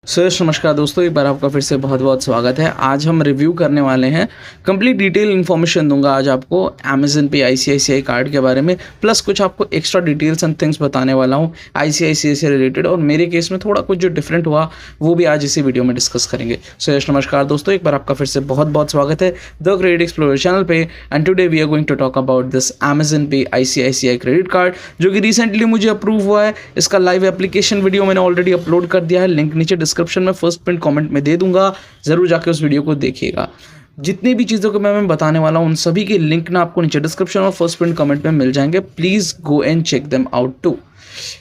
नमस्कार दोस्तों, एक बार आपका फिर से बहुत बहुत स्वागत है। आज हम रिव्यू करने वाले हैं, कंप्लीट डिटेल इन्फॉर्मेशन दूंगा आज आपको अमेजन पे आईसीआईसीआई कार्ड के बारे में, प्लस कुछ आपको एक्स्ट्रा डिटेल्स एंड थिंग्स बताने वाला हूं आईसीआईसीआई से रिलेटेड, और मेरे केस में थोड़ा कुछ जो डिफरेंट हुआ वो भी आज इसी वीडियो में डिस्कस करेंगे। नमस्कार दोस्तों, एक बार आपका फिर से बहुत बहुत स्वागत है द क्रेडिट एक्सप्लोरर चैनल पे। And today we are going to talk about this Amazon पे आईसीआईसीआई क्रेडिट कार्ड, जो कि रिसेंटली मुझे अप्रूव हुआ है। इसका लाइव एप्लीकेशन वीडियो मैंने ऑलरेडी अपलोड कर दिया है, लिंक नीचे डिस्क्रिप्शन में फर्स्ट पिन कमेंट में दे दूंगा, जरूर जाके उस वीडियो को देखिएगा। जितनी भी चीज़ों को मैं बताने वाला हूँ उन सभी के लिंक ना आपको नीचे डिस्क्रिप्शन और फर्स्ट पिन कमेंट में मिल जाएंगे। Please go and check them out too.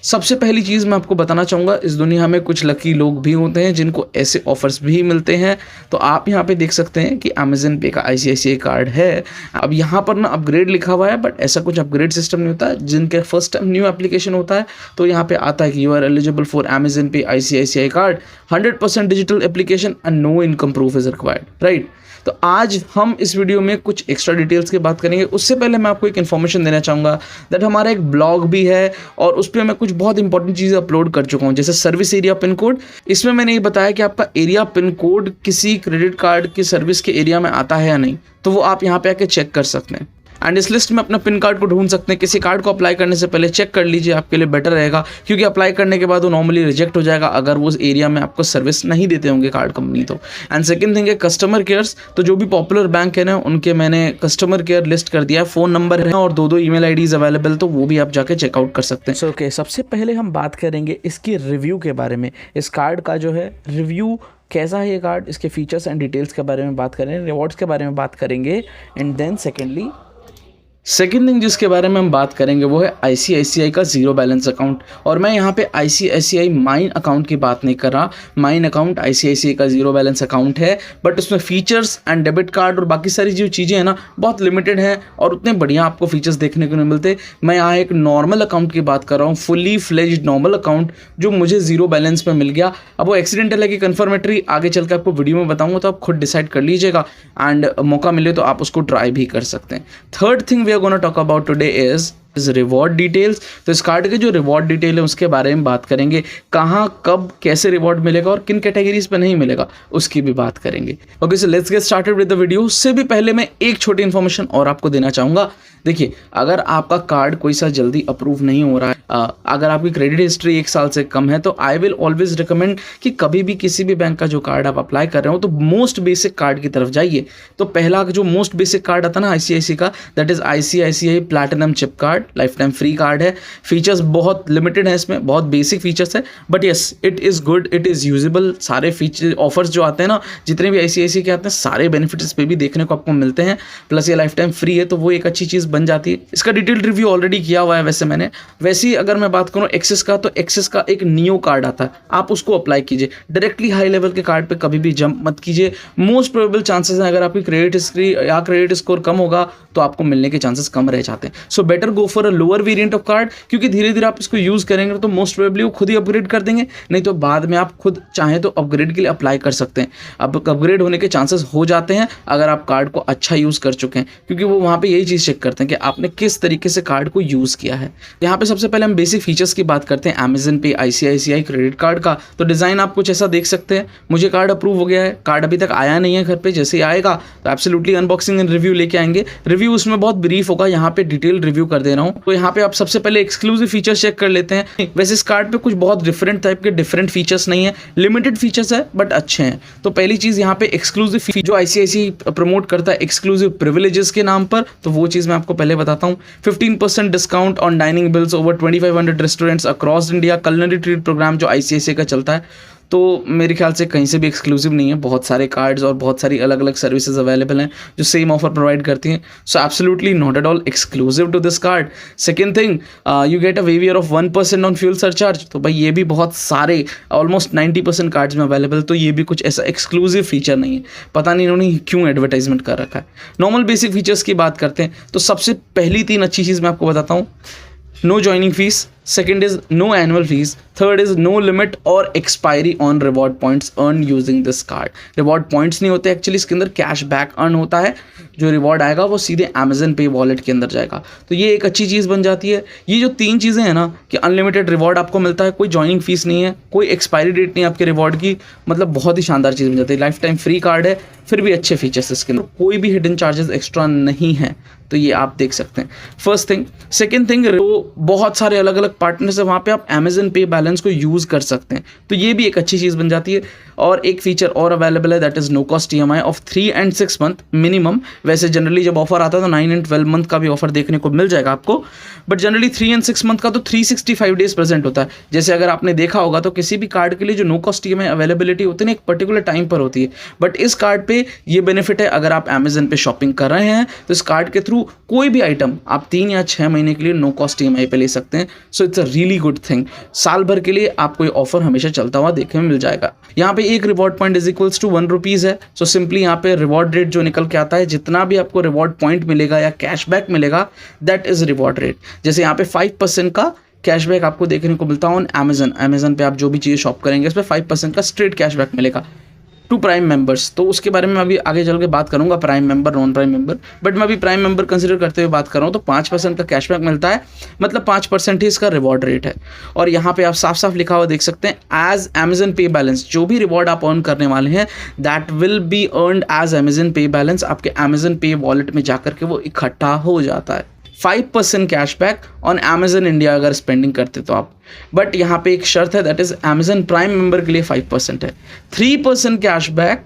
सबसे पहली चीज़ मैं आपको बताना चाहूँगा, इस दुनिया में कुछ लकी लोग भी होते हैं जिनको ऐसे ऑफर्स भी मिलते हैं। तो आप यहाँ पे देख सकते हैं कि अमेजन पे का आईसीआईसीआई कार्ड है। अब यहाँ पर ना अपग्रेड लिखा हुआ है, बट ऐसा कुछ अपग्रेड सिस्टम नहीं होता। जिनके फर्स्ट टाइम न्यू एप्लीकेशन होता है तो यहाँ पे आता है कि you are eligible for Amazon पे ICICI card, 100% digital application and no income proof is required, right. तो आज हम इस वीडियो में कुछ एक्स्ट्रा डिटेल्स की बात करेंगे। उससे पहले मैं आपको एक इन्फॉर्मेशन देना चाहूँगा दैट हमारा एक ब्लॉग भी है और उस पर मैं कुछ बहुत इंपॉर्टेंट चीज़ें अपलोड कर चुका हूँ, जैसे सर्विस एरिया पिन कोड। इसमें मैंने ये बताया कि आपका एरिया पिन कोड किसी क्रेडिट कार्ड की सर्विस के एरिया में आता है या नहीं, तो वो आप यहाँ पे आके चेक कर सकते हैं। एंड इस लिस्ट में अपना पिन कार्ड को ढूंढ सकते हैं। किसी कार्ड को अप्लाई करने से पहले चेक कर लीजिए, आपके लिए बेटर रहेगा, क्योंकि अप्लाई करने के बाद वो नॉर्मली रिजेक्ट हो जाएगा अगर वो उस एरिया में आपको सर्विस नहीं देते होंगे कार्ड कंपनी तो। एंड सेकंड थिंग है कस्टमर केयर्स। तो जो भी पॉपुलर बैंक है ना, उनके मैंने कस्टमर केयर लिस्ट कर दिया है, फ़ोन नंबर है और दो ईमेल आईडीज अवेलेबल, तो वो भी आप जाके चेकआउट कर सकते हैं। ओके, सबसे पहले हम बात करेंगे इसकी रिव्यू के बारे में। इस कार्ड का जो है रिव्यू कैसा है ये कार्ड, इसके फीचर्स एंड डिटेल्स के बारे में बात करेंगे, रिवॉर्ड्स के बारे में बात करेंगे। एंड देन सेकेंड थिंग जिसके बारे में हम बात करेंगे वो है आईसीआईसीआई का जीरो बैलेंस अकाउंट। और मैं यहाँ पे आईसीआईसीआई माइन अकाउंट की बात नहीं कर रहा। माइन अकाउंट आईसीआईसीआई का जीरो बैलेंस अकाउंट है, बट उसमें फीचर्स एंड डेबिट कार्ड और बाकी सारी जो चीज़ें हैं ना बहुत लिमिटेड हैं और उतने बढ़िया आपको फीचर्स देखने को नहीं मिलते। मैं यहाँ एक नॉर्मल अकाउंट की बात कर रहा हूँ, फुली फ्लेज्ड नॉर्मल अकाउंट जो मुझे जीरो बैलेंस में मिल गया। अब वो एक्सीडेंटल है कि कन्फर्मेटरी, आगे चल के आपको वीडियो में बताऊँगा, तो आप खुद डिसाइड कर लीजिएगा। एंड मौका मिले तो आप उसको ट्राई भी कर सकते हैं। Third thing we are gonna talk about today is reward details. तो इस कार्ड के जो रिवॉर्ड डिटेल है उसके बारे में बात करेंगे, कहाँ कब कैसे रिवॉर्ड मिलेगा और किन कैटेगरीज पे नहीं मिलेगा उसकी भी बात करेंगे। Okay, so let's get started with the video. उससे भी पहले मैं एक छोटी इन्फॉर्मेशन और आपको देना चाहूँगा। देखिए, अगर आपका कार्ड कोई सा जल्दी अप्रूव नहीं हो रहा है, अगर आपकी क्रेडिट हिस्ट्री 1 साल से कम है, तो आई विल ऑलवेज रिकमेंड कि कभी भी किसी भी बैंक का जो कार्ड आप अप्लाई कर रहे हो तो मोस्ट बेसिक कार्ड की तरफ जाइए। तो पहला जो मोस्ट बेसिक कार्ड आता है ना आईसीआईसीआई का, that is ICICI platinum chip card. Life time free card है, फीचर्स बहुत लिमिटेड है, इसमें बहुत बेसिक फीचर्स है, but yes it is good, it is usable. सारे फीचर ऑफर्स जो आते हैं ना, जितने भी आईसीआईसीआई के आते हैं, सारे बेनिफिट्स पे भी देखने को आपको मिलते हैं। प्लस ये लाइफ टाइम फ्री है, तो वो एक अच्छी चीज़ बन जाती है। इसका डिटेल रिव्यू ऑलरेडी किया हुआ है वैसे ही अगर मैं बात करूँ एक्सिस का, तो एक्सिस का एक नियो कार्ड आता है, आप उसको अप्लाई कीजिए। डायरेक्टली हाई लेवल के कार्ड पे कभी भी जंप मत कीजिए। मोस्ट प्रोबेबल चांसेस हैं अगर आपकी क्रेडिट हिस्ट्री या क्रेडिट स्कोर कम होगा तो आपको मिलने के चांसेस कम रह जाते हैं। So better go for a lower variant of card, क्योंकि धीरे धीरे आप इसको यूज करेंगे तो मोस्ट प्रोबेबली वो खुद ही अपग्रेड कर देंगे, नहीं तो बाद में आप खुद चाहें तो अपग्रेड के लिए अप्लाई कर सकते हैं। अब अपग्रेड होने के चांसेस हो जाते हैं अगर आप कार्ड को अच्छा यूज कर चुके हैं, क्योंकि वो वहाँ पे यही चीज़ चेक करते हैं कि आपने किस तरीके से कार्ड को यूज किया है। यहाँ पे सबसे पहले हम बेसिक फीचर्स की बात करते हैं अमेजन पे आईसीआईसीआई क्रेडिट कार्ड का। तो डिजाइन आप कुछ ऐसा देख सकते हैं। मुझे कार्ड अप्रूव हो गया है, कार्ड अभी तक आया नहीं है घर पे, जैसे ही आएगा तो एब्सोल्युटली अनबॉक्सिंग एंड रिव्यू लेके आएंगे। रिव्यू उसमें बहुत ब्रीफ होगा, यहाँ पे डिटेल रिव्यू कर दे रहा हूँ। तो यहाँ पे आप सबसे पहले एक्सक्लूसिव फीचर्स चेक कर लेते हैं। वैसे इस कार्ड पे कुछ बहुत डिफरेंट टाइप के डिफरेंट फीचर्स नहीं है, लिमिटेड फीचर्स है बट अच्छे हैं। तो पहली चीज यहाँ पे एक्सक्लूसिव जो आईसीआईसीआई प्रमोट करता है एक्सक्लूसिव प्रिविलेजेस के नाम पर, तो वो चीज मैं आपको पहले बताता हूँ। 15% discount on dining bills over 2500 restaurants across India, culinary treat program जो आईसीआईसीआई का चलता है। तो मेरे ख्याल से कहीं से भी एक्सक्लूसिव नहीं है, बहुत सारे कार्ड्स और बहुत सारी अलग अलग सर्विसेज अवेलेबल हैं जो सेम ऑफर प्रोवाइड करती हैं। So absolutely not at all exclusive to this card. Second thing, you get a waiver of 1% on fuel surcharge. तो भाई ये भी बहुत सारे ऑलमोस्ट 90% कार्ड्स में अवेलेबल, तो ये भी कुछ ऐसा एक्सक्लूसिव फीचर नहीं है। पता नहीं इन्होंने क्यों एडवर्टाइजमेंट कर रखा है। नॉर्मल बेसिक फीचर्स की बात करते हैं तो सबसे पहली 3 अच्छी चीज़ मैं आपको बताता हूँ। No joining fees. Second is no annual fees, third is no limit और expiry on reward points earn using this card. Reward points नहीं होते एक्चुअली, इसके अंदर कैश बैक अर्न होता है। जो रिवॉर्ड आएगा वो सीधे अमेजन पे वॉलेट के अंदर जाएगा, तो ये एक अच्छी चीज़ बन जाती है। ये जो 3 चीज़ें हैं ना कि अनलिमिटेड रिवॉर्ड आपको मिलता है, कोई ज्वाइनिंग फीस नहीं है, कोई एक्सपायरी डेट नहीं है आपके रिवॉर्ड की, मतलब बहुत ही शानदार चीज़ बन जाती है। लाइफ टाइम फ्री कार्ड है, फिर भी अच्छे फीचर्स इसके अंदर, कोई भी हिडन चार्जेस एक्स्ट्रा नहीं है, तो ये आप देख सकते हैं। First thing. सेकेंड थिंग, बहुत सारे अलग अलग पार्टनर्स है, वहाँ पे आप अमेजन पे बैलेंस को यूज़ कर सकते हैं, तो ये भी एक अच्छी चीज़ बन जाती है। और एक फीचर और अवेलेबल है, that is no cost EMI of 3 and 6 month minimum. वैसे जनरली जब ऑफर आता है तो 9 and 12 मंथ का भी ऑफर देखने को मिल जाएगा आपको, बट जनरली 3 and 6 मंथ का तो 365 डेज प्रेजेंट होता है। जैसे अगर आपने देखा होगा तो किसी भी कार्ड के लिए जो नो कॉस्ट EMI अवेलेबिलिटी होती है ना, एक पर्टिकुलर टाइम पर होती है, बट इस कार्ड पे ये बेनिफिट है, अगर आप अमेजन पे शॉपिंग कर रहे हैं तो इस कार्ड के थ्रू कोई भी आइटम आप 3 या 6 महीने के लिए नो कॉस्ट EMI पे ले सकते हैं। So it's a really good thing. साल भर के लिए आपको ये ऑफर हमेशा चलता हुआ देखने में मिल जाएगा। यहाँ पे एक reward point is equals to 1 rupees है। सो सिंपली यहाँ पे रिवॉर्ड रेट जो निकल के आता है, जितना भी आपको रिवॉर्ड पॉइंट मिलेगा या कैशबैक मिलेगा, दैट इज रिवॉर्ड रेट। जैसे यहाँ पे 5% का कैशबैक आपको देखने को मिलता है ऑन अमेजन पे आप जो भी चीज़ शॉप करेंगे इस पर 5% का स्ट्रेट कैशबैक मिलेगा टू प्राइम मेंबर्स। तो उसके बारे में मैं अभी आगे चल के बात करूंगा, prime member non prime member, but मैं अभी प्राइम मेंबर कंसिडर करते हुए बात कर रहा हूँ। तो 5% का कैशबैक मिलता है, मतलब 5% ही इसका रिवॉर्ड रेट है। और यहाँ पे आप साफ साफ लिखा हुआ देख सकते हैं, एज अमेजन पे बैलेंस, जो भी रिवॉर्ड आप अर्न करने वाले हैं that will be earned as Amazon pay balance. आपके अमेजन पे वॉलेट में जाकर के वो इकट्ठा हो जाता है। 5% कैशबैक ऑन अमेजन इंडिया अगर स्पेंडिंग करते तो आप, बट यहाँ पे एक शर्त है, दैट इज अमेजन प्राइम मेंबर के लिए 5% है। 3% कैशबैक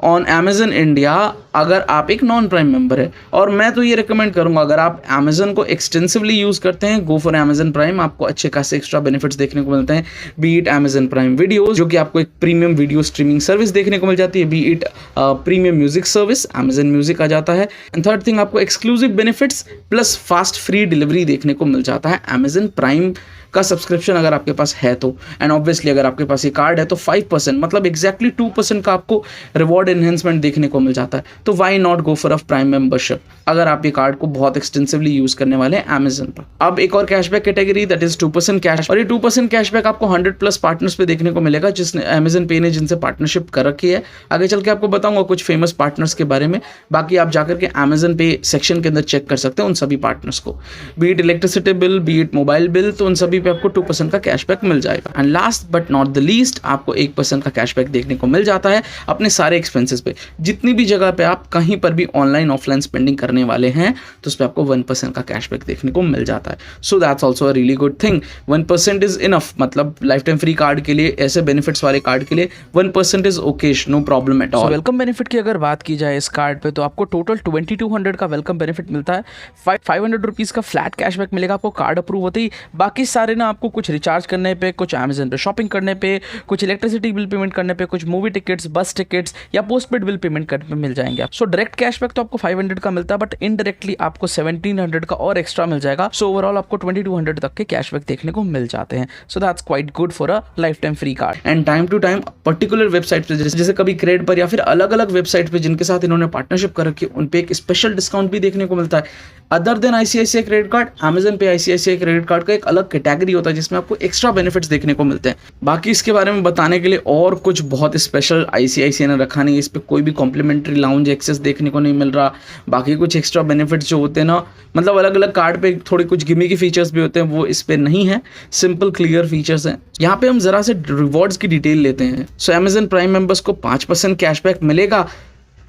ऑन अमेजन इंडिया अगर आप एक नॉन प्राइम मेंबर है। और मैं तो ये रिकमेंड करूंगा, अगर आप अमेजन को एक्सटेंसिवली यूज़ करते हैं, गो फॉर अमेजन प्राइम। आपको अच्छे खासे एक्स्ट्रा बेनिफिट्स देखने को मिलते हैं, B it Amazon prime videos, जो कि आपको एक प्रीमियम वीडियो स्ट्रीमिंग सर्विस देखने को मिल जाती है, be it premium music service, Amazon music आ जाता है। एंड थर्ड थिंग, आपको exclusive benefits plus fast free delivery देखने को मिल जाता है अमेजन प्राइम का सब्सक्रिप्शन अगर आपके पास है तो। एंड ऑब्वियसली अगर आपके पास ये कार्ड है तो 5% मतलब एग्जैक्टली 2% का आपको रिवॉर्ड एनहेंसमेंट देखने को मिल जाता है। तो why not go for a prime membership अगर आप ये कार्ड को बहुत एक्सटेंसिवली यूज करने वाले हैं अमेजन पर। अब एक और cashback category, that is 2% cash, और ये 2% कैशबैक आपको 100+ पार्टनर्स पे देखने को मिलेगा जिसने अमेजन पे ने जिनसे पार्टनरशिप कर रखी है। आगे चल के आपको बताऊंगा कुछ फेमस पार्टनर्स के बारे में, बाकी आप जाकर के अमेजन पे सेक्शन के अंदर चेक कर सकते हैं उन सभी पार्टनर्स को, B it electricity bill, B it mobile bill, तो उन सभी पे आपको 2% का कैशबैक मिल जाएगा। And last but not the least, आपको 1% का कैशबैक देखने को मिल जाता है अपने सारे एक्सपेंसेस पे। जितनी भी जगह पे आप कहीं पर भी ऑनलाइन ऑफलाइन स्पेंडिंग करने वाले हैं तो उस पर आपको 1% का कैशबैक देखने को मिल जाता है। So that's also a really good thing. 1% is enough, मतलब लाइफ टाइम फ्री कार्ड के लिए, ऐसे बेनिफिट्स वाले कार्ड के लिए 1% is okayish, no problem at all. Welcome benefit की अगर बात की जाए इस कार्ड पे, तो आपको टोटल 2200 का वेलकम बेनिफिट मिलता है। 500 रुपीज़ का फ्लैट कैशबैक मिलेगा आपको कार्ड अप्रूव होते ही। बाकी सारे ना आपको कुछ रिचार्ज करने पे, कुछ अमेजन पे शॉपिंग करने पे, कुछ इलेक्ट्रिसिटी बिल पेमेंट करने पे, कुछ मूवी टिकट्स, बस टिकट्स या पोस्टपेड बिल पेमेंट करने पे मिल जाएंगे आप। सो डायरेक्ट कैशबैक तो आपको 500 का मिलता है, बट इनडायरेक्टली आपको 1700 का और एक्स्ट्रा मिल जाएगा। सो ओवरऑल आपको 2200 तक के कैशबैक देखने को मिल जाते हैं। So that's quite good for a life time free card. And time to time particular website पे, जैसे कभी क्रेड पर या फिर अलग अलग वेबसाइट पे जिनके साथ इन्होंने पार्टनरशिप कर रखी है, उन पे एक स्पेशल डिस्काउंट भी देखने को मिलता है। Other than ICICI credit card, Amazon पे ICICI क्रेडिट कार्ड का एक अलग कैटेगरी होता है जिसमें आपको एक्स्ट्रा बेनिफिट्स देखने को मिलते हैं। बाकी इसके बारे में बताने के लिए और कुछ बहुत स्पेशल ICICI ने रखा नहीं है। इस पर कोई भी कॉम्प्लीमेंट्री लाउंज एक्सेस देखने को नहीं मिल रहा। बाकी कुछ एक्स्ट्रा बेनिफिट्स जो होते हैं ना, मतलब अलग अलग कार्ड पे थोड़ी कुछ गिमी की फीचर्स भी होते हैं, वो इस पे नहीं है। सिंपल क्लियर फीचर्स हैं। यहाँ पे हम जरा से रिवॉर्ड्स की डिटेल लेते हैं। सो अमेजन प्राइम मेंबर्स को 5% कैशबैक मिलेगा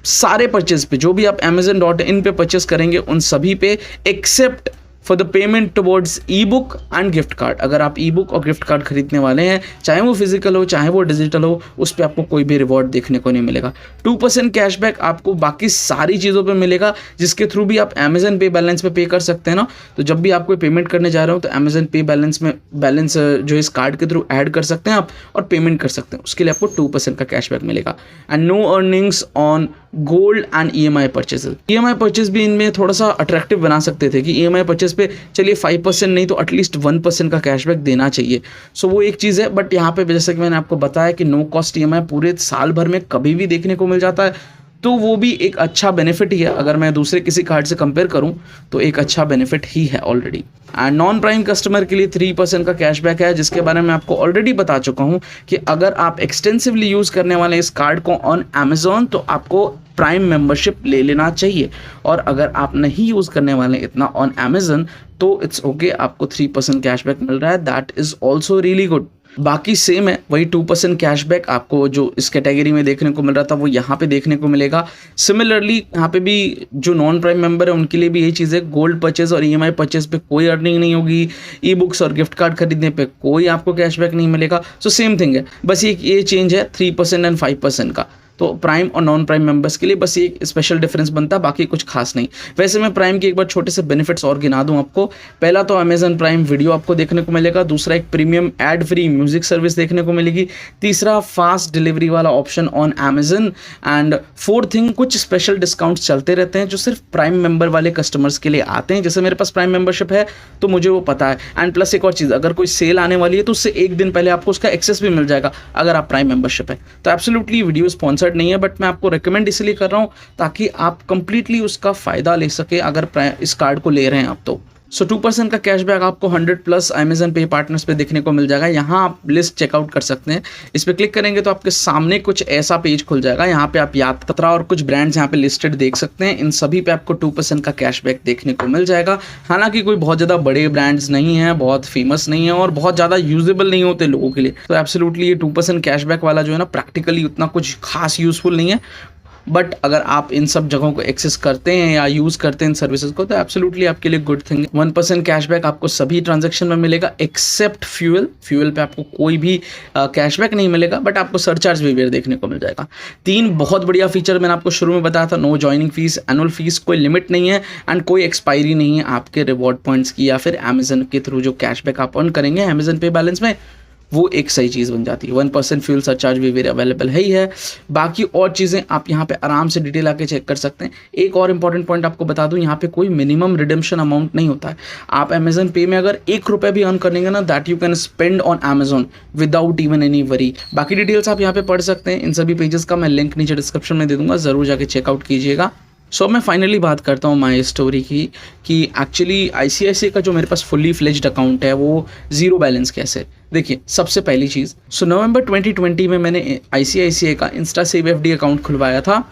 सारे परचेज पे, जो भी आप amazon.in पे परचेज करेंगे उन सभी पे, except for the payment towards E book and gift card. अगर आप ई बुक और गिफ्ट कार्ड खरीदने वाले हैं, चाहे वो फिजिकल हो चाहे वो डिजिटल हो, उस पर आपको कोई भी रिवॉर्ड देखने को नहीं मिलेगा। 2% कैशबैक आपको बाकी सारी चीज़ों पे मिलेगा जिसके थ्रू भी आप अमेजन पे बैलेंस पे पे कर सकते हैं ना। तो जब भी आप कोई पेमेंट करने जा रहे हो तो अमेजन पे बैलेंस में बैलेंस जो इस कार्ड के थ्रू ऐड कर सकते हैं आप और पेमेंट कर सकते हैं। उसके लिए आपको 2% का कैशबैक मिलेगा। And no earnings on gold and EMI purchases. EMI purchase भी इनमें थोड़ा सा अट्रैक्टिव बना सकते थे कि EMI परचेज पे चलिए 5% नहीं तो एटलीस्ट 1% का कैशबैक देना चाहिए। सो वो एक चीज़ है। बट यहाँ पे जैसे कि मैंने आपको बताया कि नो कॉस्ट EMI पूरे साल भर में कभी भी देखने को मिल जाता है। तो वो भी एक अच्छा बेनिफिट ही है। अगर मैं दूसरे किसी कार्ड से कंपेयर करूं तो एक अच्छा बेनिफिट ही है already. And non prime customer के लिए 3% का कैशबैक है, जिसके बारे में आपको ऑलरेडी बता चुका हूं कि अगर आप एक्सटेंसिवली यूज़ करने वाले इस कार्ड को ऑन अमेजोन तो आपको प्राइम मेंबरशिप ले लेना चाहिए, और अगर आप नहीं यूज़ करने वाले इतना ऑन अमेजन तो इट्स ओके, आपको 3% कैशबैक मिल रहा है, that is also really good. बाकी सेम है, वही 2% कैशबैक आपको जो इस कैटेगरी में देखने को मिल रहा था वो यहाँ पे देखने को मिलेगा। सिमिलरली यहाँ पे भी जो नॉन प्राइम मेंबर है उनके लिए भी यही चीज़ है, गोल्ड परचेज और ईएमआई परचेज पे कोई अर्निंग नहीं होगी, ई बुक्स और गिफ्ट कार्ड खरीदने पे कोई आपको कैशबैक नहीं मिलेगा। सो सेम थिंग है, बस ये चेंज है 3% एंड 5% का। तो प्राइम और नॉन प्राइम मेंबर्स के लिए बस एक स्पेशल डिफरेंस बनता है, बाकी कुछ खास नहीं। वैसे मैं प्राइम के एक बार छोटे से बेनिफिट्स और गिना दूं आपको। पहला तो अमेजन प्राइम वीडियो आपको देखने को मिलेगा, दूसरा एक premium ad free music service देखने को मिलेगी, तीसरा फास्ट डिलीवरी वाला option on Amazon, and fourth thing कुछ स्पेशल डिस्काउंट्स चलते रहते हैं जो सिर्फ प्राइम मेंबर वाले कस्टमर्स के लिए आते हैं। जैसे मेरे पास प्राइम मेंबरशिप है तो मुझे वो पता है। एंड प्लस एक और चीज़, अगर कोई सेल आने वाली है तो उससे एक दिन पहले आपको उसका एक्सेस भी मिल जाएगा अगर आप प्राइम मेंबरशिप है। तो एब्सोल्युटली वीडियो स्पॉन्सर्ड नहीं है, बट मैं आपको रिकमेंड इसलिए कर रहा हूँ ताकि आप कंप्लीटली उसका फ़ायदा ले सके अगर इस कार्ड को ले रहे हैं आप तो। सो 2% का कैशबैक आपको 100+ अमेजन पे पार्टनर्स पे देखने को मिल जाएगा। यहाँ आप लिस्ट चेकआउट कर सकते हैं, इस पर क्लिक करेंगे तो आपके सामने कुछ ऐसा पेज खुल जाएगा। यहाँ पे आप यात्रा और कुछ ब्रांड्स यहाँ पे लिस्टेड देख सकते हैं, इन सभी पे आपको 2% का कैशबैक देखने को मिल जाएगा। हालांकि कोई बहुत ज़्यादा बड़े ब्रांड्स नहीं हैं, बहुत फेमस नहीं है और बहुत ज़्यादा यूजेबल नहीं होते लोगों के लिए, तो एब्सोल्युटली ये 2% कैशबैक वाला जो है ना प्रैक्टिकली उतना कुछ खास यूजफुल नहीं है। बट अगर आप इन सब जगहों को एक्सेस करते हैं या यूज़ करते हैं इन सर्विसेज को तो एब्सोल्युटली आपके लिए गुड थिंग है। 1% कैशबैक आपको सभी ट्रांजैक्शन में मिलेगा एक्सेप्ट फ्यूल पे आपको कोई भी कैशबैक नहीं मिलेगा, बट आपको सरचार्ज भी देखने को मिल जाएगा। 3 बहुत बढ़िया फीचर मैंने आपको शुरू में बताया था, no joining fees, annual fees, कोई लिमिट नहीं है एंड कोई एक्सपायरी नहीं है आपके रिवॉर्ड पॉइंट्स की या फिर अमेजन के थ्रू जो कैशबैक आप अर्न करेंगे अमेजन पे बैलेंस में, वो एक सही चीज़ बन जाती है। 1% फ्यूल सरचार्ज भी अवेलेबल है ही है। बाकी और चीज़ें आप यहाँ पे आराम से डिटेल आके चेक कर सकते हैं। एक और इंपॉर्टेंट पॉइंट आपको बता दूँ, यहाँ पे कोई मिनिमम रिडेम्पशन अमाउंट नहीं होता है। आप अमेजन पे में अगर 1 रुपये भी अर्न करेंगे ना, that you can spend on Amazon without even any worry. बाकी डिटेल्स आप यहाँ पे पढ़ सकते हैं, इन सभी पेजेस का मैं लिंक नीचे डिस्क्रिप्शन में दे दूँगा, ज़रूर जाके चेकआउट कीजिएगा। सो मैं फाइनली बात करता हूँ माई स्टोरी की कि एक्चुअली ICICI का जो मेरे पास फुल्ली फ्लेज्ड अकाउंट है वो ज़ीरो बैलेंस कैसे। देखिए सबसे पहली चीज़, सो नवंबर 2020 में मैंने ICICI का इंस्टा सेव FD अकाउंट खुलवाया था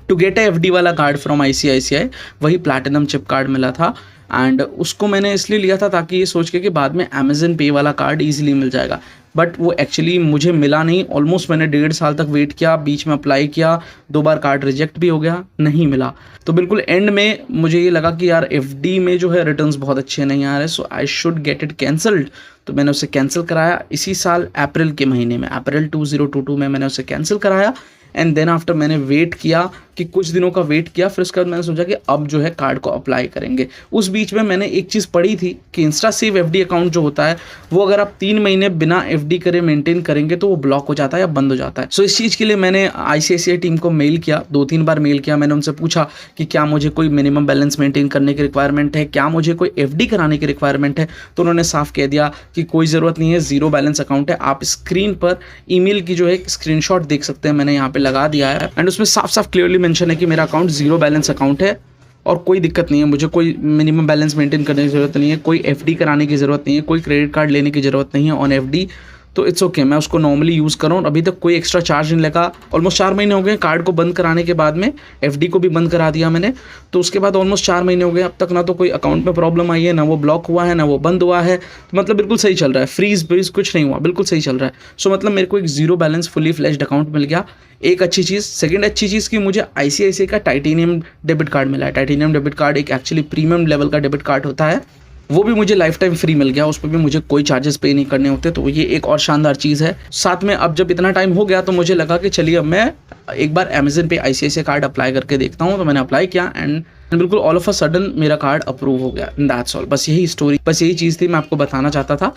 टू गेट ए FD वाला कार्ड फ्रॉम ICICI, वही प्लैटिनम चिप कार्ड मिला था। एंड उसको मैंने इसलिए लिया था ताकि ये सोच के कि बाद में अमेजन पे वाला कार्ड ईजिली मिल जाएगा, बट वो एक्चुअली मुझे मिला नहीं। ऑलमोस्ट मैंने 1.5 साल तक वेट किया, बीच में अप्लाई किया, 2 बार कार्ड रिजेक्ट भी हो गया, नहीं मिला। तो बिल्कुल एंड में मुझे ये लगा कि यार FD में जो है रिटर्न्स बहुत अच्छे नहीं आ रहे, so I should get it cancelled. तो मैंने उसे कैंसिल कराया इसी साल अप्रैल के महीने में, अप्रैल 2022 में मैंने उसे कैंसिल कराया। एंड देन आफ्टर मैंने वेट किया कि कुछ दिनों का वेट किया, फिर उसके बाद मैंने सोचा कि अब जो है कार्ड को अप्लाई करेंगे। उस बीच में मैंने एक चीज़ पढ़ी थी कि इंस्टा सेव FD अकाउंट जो होता है वो अगर आप 3 महीने बिना FD करे मेंटेन करेंगे तो वो ब्लॉक हो जाता है या बंद हो जाता है। सो इस चीज़ के लिए मैंने ICICI टीम को मेल किया, 2-3 बार मेल किया। मैंने उनसे पूछा कि क्या मुझे कोई मिनिमम बैलेंस मेंटेन करने की रिक्वायरमेंट है, क्या मुझे कोई FD कराने की रिक्वायरमेंट है। तो उन्होंने साफ कह दिया कि कोई ज़रूरत नहीं है, ज़ीरो बैलेंस अकाउंट है। आप स्क्रीन पर ईमेल की जो है स्क्रीनशॉट देख सकते हैं, मैंने यहाँ पे लगा दिया है एंड उसमें साफ साफ क्लियरली मेंशन है कि मेरा अकाउंट ज़ीरो बैलेंस अकाउंट है और कोई दिक्कत नहीं है, मुझे कोई मिनिमम बैलेंस मेंटेन करने की ज़रूरत नहीं है, कोई FD कराने की ज़रूरत नहीं है, कोई क्रेडिट कार्ड लेने की ज़रूरत नहीं है ऑन FD। तो इट्स ओके, मैं उसको नॉर्मली यूज़ कर रहा हूँ, अभी तक कोई एक्स्ट्रा चार्ज नहीं लगा। ऑलमोस्ट 4 महीने हो गए कार्ड को बंद कराने के बाद में, FD को भी बंद करा दिया मैंने, तो उसके बाद ऑलमोस्ट 4 महीने हो गए, अब तक ना तो कोई अकाउंट में प्रॉब्लम आई है, ना वो ब्लॉक हुआ है, ना वो बंद हुआ है। तो मतलब बिल्कुल सही चल रहा है, फ्रीज कुछ नहीं हुआ, बिल्कुल सही चल रहा है। सो मतलब मेरे को एक zero balance fully fledged account मिल गया, एक अच्छी चीज़। सेकंड अच्छी चीज़ कि मुझे ICICI का टाइटेनियम डेबिट कार्ड मिला है। टाइटेनियम डेबिट कार्ड एक एक्चुअली प्रीमियम लेवल का डेबिट कार्ड होता है, वो भी मुझे लाइफ टाइम फ्री मिल गया, उस पर भी मुझे कोई चार्जेस पे नहीं करने होते, तो ये एक और शानदार चीज़ है। साथ में अब जब इतना टाइम हो गया तो मुझे लगा कि चलिए अब मैं एक बार अमेजन पे ICICI कार्ड अप्लाई करके देखता हूँ। तो मैंने अप्लाई किया एंड बिल्कुल ऑल ऑफ अ सडन मेरा कार्ड अप्रूव हो गया। दैट्स ऑल, बस यही स्टोरी, बस यही चीज़ थी मैं आपको बताना चाहता था।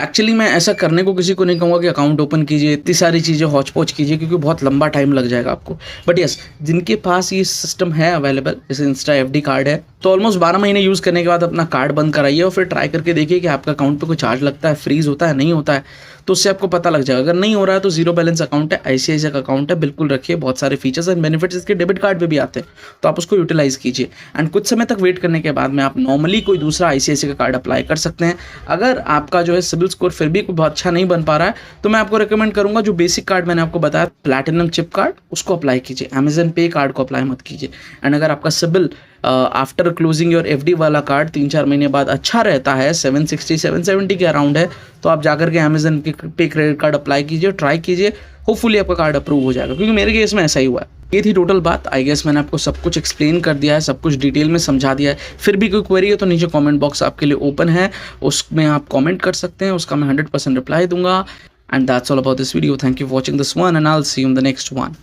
एक्चुअली मैं ऐसा करने को किसी को नहीं कहूँगा कि अकाउंट ओपन कीजिए, इतनी सारी चीज़ें हौच पौच कीजिए, क्योंकि बहुत लंबा टाइम लग जाएगा आपको। बट यस, जिनके पास ये सिस्टम है अवेलेबल, जैसे इंस्टा FD कार्ड है, तो ऑलमोस्ट 12 महीने यूज़ करने के बाद अपना कार्ड बंद कराइए और फिर ट्राई करके देखिए कि आपका अकाउंट पे कोई चार्ज लगता है, फ्रीज होता है, नहीं होता है। तो उससे आपको पता लग जाएगा। अगर नहीं हो रहा है तो जीरो बैलेंस अकाउंट है, ICICI का अकाउंट है, बिल्कुल रखिए। बहुत सारे फीचर्स एंड बेनिफिट्स इसके डेबिट कार्ड पे भी आते हैं, तो आप उसको यूटिलाइज कीजिए। एंड कुछ समय तक वेट करने के बाद में आप नॉर्मली कोई दूसरा ICICI का कार्ड अप्लाई कर सकते हैं। अगर आपका जो है सिबिल स्कोर फिर भी बहुत अच्छा नहीं बन पा रहा है, तो मैं आपको रिकमेंड करूंगा जो बेसिक कार्ड मैंने आपको बताया, प्लैटिनम चिप कार्ड, उसको अप्लाई कीजिए। अमेजन पे कार्ड को अप्लाई मत कीजिए। एंड अगर आपका CIBIL after closing your FD वाला कार्ड 3-4 महीने बाद अच्छा रहता है, 760-770 के अराउंड है, तो आप जाकर के अमेजन पे क्रेडिट कार्ड अप्लाई कीजिए, ट्राई कीजिए। होपफुली आपका कार्ड अप्रूव हो जाएगा, क्योंकि मेरे केस में ऐसा ही हुआ है। ये थी टोटल बात। आई गेस मैंने आपको सब कुछ एक्सप्लेन कर दिया है, सब कुछ डिटेल में समझा दिया है। फिर भी कोई क्वेरी है तो नीचे कमेंट बॉक्स आपके लिए ओपन है, उसमें आप कमेंट कर सकते हैं, उसका मैं 100% रिप्लाई दूंगा। And that's all about this video. Thank you for watching this one and I will see you in the next one.